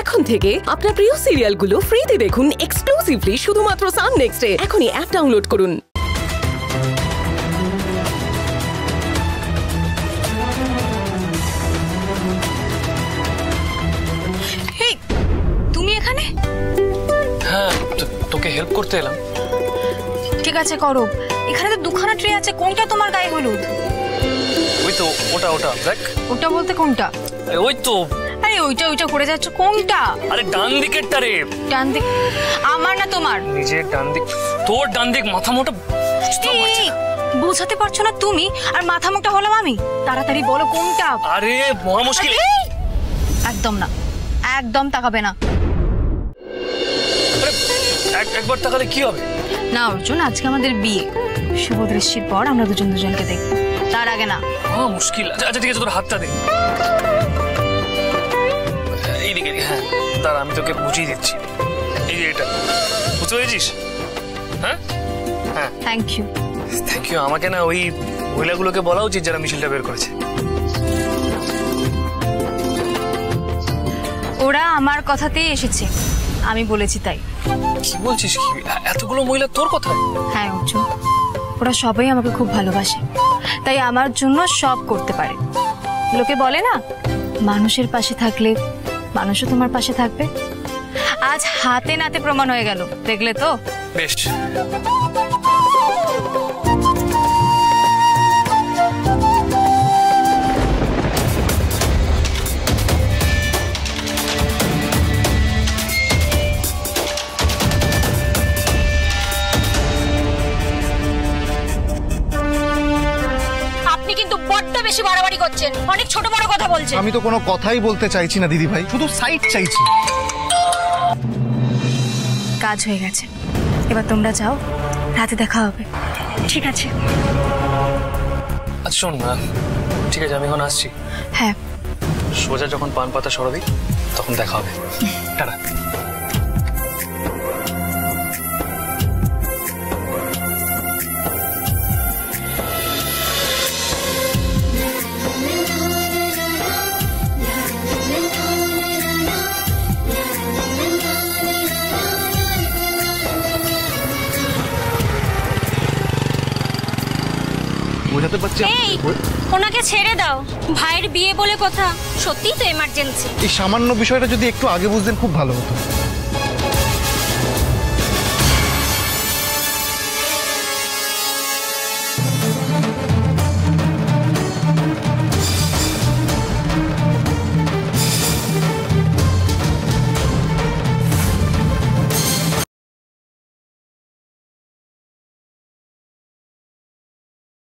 এখন থেকে আপনার প্রিয় সিরিয়ালগুলো ফ্রিতে দেখুন এক্সক্লুসিভলি শুধুমাত্র সান নেক্সটে। এখনই অ্যাপ ডাউনলোড করুন। তুমি এখানে? হ্যাঁ, তোকে হেল্প করতে এলাম। ঠিক আছে করো। এখানে তো দুখানা ট্রে আছে, কোনটা তোমার গায়ে হলুদ? ওই তো ওটা দেখ। ওটা বলতে কোনটা? ওই তো। আরে ওইটা করে যাচ্ছ, কোনটা? আরে ডান দিকেরটা রে। ডান দিক? আমার না তোমার? নিজের ডান দিক। তোর ডান দিক মাথা মোটা। বোঝাতে পারছো না তুমি, আর মাথা মোটা হলাম আমি। তাড়াতাড়ি বলো কোনটা। আরে মহা মুশকিল। একদম না, একদম তাকাবে না। একবার তাকালে কি হবে? না অর্জুন, আজকে আমাদের বিয়ে, শুভ দৃষ্টির পর আমরা দুজনকে দেখব, তার আগে না। মুশকিল। আচ্ছা ঠিক আছে, তোর হাতটা দে। এইদিকে। হ্যাঁ দাঁড়া, আমি তোকে বুঝিয়ে দিচ্ছি। এই যে এটা, বুঝতে পেরেছিস? হ্যাঁ হ্যাঁ, থ্যাংক ইউ। আমাকে না ওই মহিলাগুলোকে বলা উচিত যারা মিছিলটা বের করেছে। ওরা আমার কথাতেই এসেছে, আমি বলেছি তাই। কি বলছিস? কি এতগুলো মহিলা তোর কথা? হ্যাঁ অর্জুন, ওরা সবাই আমাকে খুব ভালোবাসে, তাই আমার জন্য সব করতে পারে। লোকে বলে না, মানুষের পাশে থাকলে মানুষও তোমার পাশে থাকবে। আজ হাতে নাতে প্রমাণ হয়ে গেল, দেখলে তো? বেশ। বেশি বাড়াবাড়ি করছেন, অনেক ছোট বড় কথা বলছেন। আমি তো কোনো কথাই বলতে চাইছি না দিদি ভাই, শুধু সাইড চাইছি। কাজ হয়ে গেছে, এবার তোমরা যাও, রাতে দেখা হবে। ঠিক আছে? আচ্ছা শোন না, ঠিক আছে আমি এখন আসছি। হ্যাঁ, সোজা যখন পান পাতা সরাবি তখন দেখা হবে। টাটা। ওনাকে ছেড়ে দাও, ভাইয়ের বিয়ে বলে কথা, সত্যিই তো এমার্জেন্সি। এই সামান্য বিষয়টা যদি একটু আগে বুঝতেন খুব ভালো হতো।